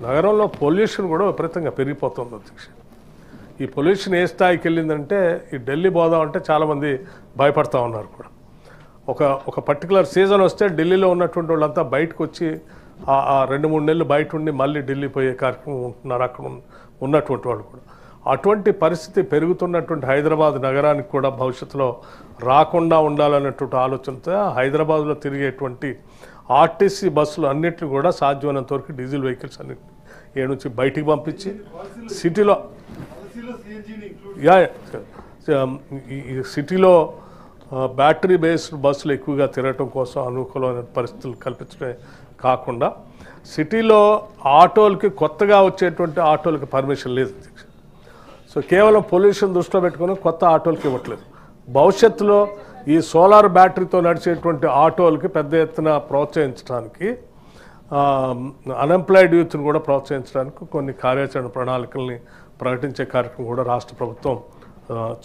నగరంలో పొల్యూషన్ కూడా విపరీతంగా పెరిగిపోతుంది అధ్యక్ష. ఈ పొల్యూషన్ ఏ స్థాయికి వెళ్ళిందంటే ఈ ఢిల్లీ పోదామంటే చాలామంది భయపడతా ఉన్నారు కూడా. ఒక పర్టికులర్ సీజన్ వస్తే ఢిల్లీలో ఉన్నటువంటి వాళ్ళంతా బయటకు వచ్చి ఆ 2-3 నెలలు బయట ఉండి మళ్ళీ ఢిల్లీ పోయే కార్యక్రమం ఉంటున్నారు అక్కడ ఉన్నటువంటి వాళ్ళు కూడా. అటువంటి పరిస్థితి పెరుగుతున్నటువంటి హైదరాబాద్ నగరానికి కూడా భవిష్యత్తులో రాకుండా ఉండాలన్నటువంటి ఆలోచనతో హైదరాబాద్లో తిరిగేటువంటి ఆర్టీసీ బస్సులు అన్నింటినీ కూడా సాధ్యమైనంత వరకు డీజిల్ వెహికల్స్ అన్నింటినీ ఏ నుంచి బయటికి పంపించి సిటీలో సిటీలో బ్యాటరీ బేస్డ్ బస్సులు ఎక్కువగా తిరగటం కోసం అనుకూలమైన పరిస్థితులు కల్పించడమే కాకుండా సిటీలో ఆటోలకి కొత్తగా వచ్చేటువంటి ఆటోలకి పర్మిషన్ లేదు అధ్యక్ష. సో కేవలం పొల్యూషన్ దృష్టిలో పెట్టుకుని కొత్త ఆటోలకి ఇవ్వట్లేదు. భవిష్యత్తులో ఈ సోలార్ బ్యాటరీతో నడిచేటువంటి ఆటోలకి పెద్ద ఎత్తున ప్రోత్సహించడానికి అన్ఎంప్లాయిడ్ యూత్ని కూడా ప్రోత్సహించడానికి కొన్ని కార్యాచరణ ప్రణాళికల్ని ప్రకటించే కార్యక్రమం కూడా రాష్ట్ర ప్రభుత్వం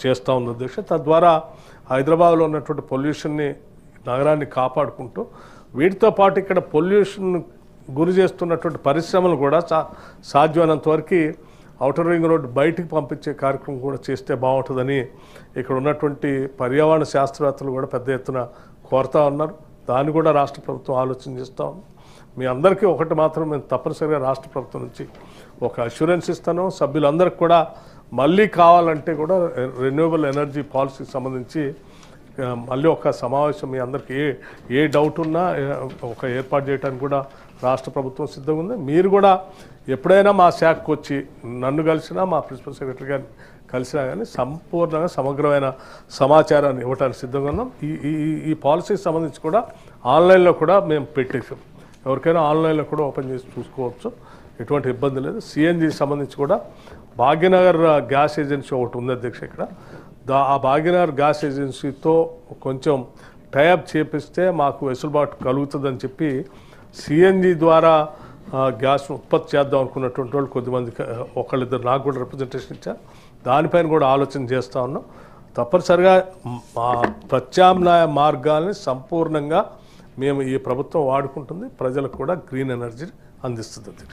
చేస్తూ ఉంది అధ్యక్ష. తద్వారా హైదరాబాద్లో ఉన్నటువంటి పొల్యూషన్ని నగరాన్ని కాపాడుకుంటూ వీటితో పాటు ఇక్కడ పొల్యూషన్ గురి చేస్తున్నటువంటి పరిశ్రమలు కూడా సాధ్యమైనంత వరకు ఔటర్ రింగ్ రోడ్ బయటికి పంపించే కార్యక్రమం కూడా చేస్తే బాగుంటుందని ఇక్కడ ఉన్నటువంటి పర్యావరణ శాస్త్రవేత్తలు కూడా పెద్ద ఎత్తున కోరుతా ఉన్నారు. దాన్ని కూడా రాష్ట్ర ప్రభుత్వం ఆలోచన చేస్తూ ఉంది. మీ అందరికీ ఒకటి మాత్రం మేము తప్పనిసరిగా రాష్ట్ర ప్రభుత్వం నుంచి ఒక అష్యూరెన్స్ ఇస్తాను. సభ్యులందరికీ కూడా మళ్ళీ కావాలంటే కూడా రెన్యూవబుల్ ఎనర్జీ పాలసీకి సంబంధించి మళ్ళీ ఒక సమావేశం మీ అందరికీ ఏ డౌట్ ఉన్నా ఒక ఏర్పాటు చేయడానికి కూడా రాష్ట్ర ప్రభుత్వం సిద్ధంగా ఉంది. మీరు కూడా ఎప్పుడైనా మా శాఖకు వచ్చి నన్ను కలిసినా మా ప్రిన్సిపల్ సెక్రటరీ గారిని కలిసినా కానీ సంపూర్ణంగా సమగ్రమైన సమాచారాన్ని ఇవ్వడానికి సిద్ధంగా ఉన్నాం. ఈ పాలసీకి సంబంధించి కూడా ఆన్లైన్లో కూడా మేము పెట్టేసాం. ఎవరికైనా ఆన్లైన్లో కూడా ఓపెన్ చేసి చూసుకోవచ్చు, ఎటువంటి ఇబ్బంది లేదు. సిఎన్జికి సంబంధించి కూడా భాగ్యనగర్ గ్యాస్ ఏజెన్సీ ఒకటి ఉంది అధ్యక్ష. ఇక్కడ ఆ భాగ్యనగర్ గ్యాస్ ఏజెన్సీతో కొంచెం టైఅప్ చేపిస్తే మాకు వెసులుబాటు కలుగుతుందని చెప్పి సిఎన్జి ద్వారా గ్యాస్ ఉత్పత్తి చేద్దాం అనుకున్నటువంటి వాళ్ళు కొద్దిమంది ఒకళ్ళిద్దరు నాకు కూడా రిప్రజెంటేషన్ ఇచ్చారు. దానిపైన కూడా ఆలోచన చేస్తూ ఉన్నాం. తప్పనిసరిగా ప్రత్యామ్నాయ మార్గాల్ని సంపూర్ణంగా మేము ఈ ప్రభుత్వం వాడుకుంటుంది. ప్రజలకు కూడా గ్రీన్ ఎనర్జీ అందిస్తుంది.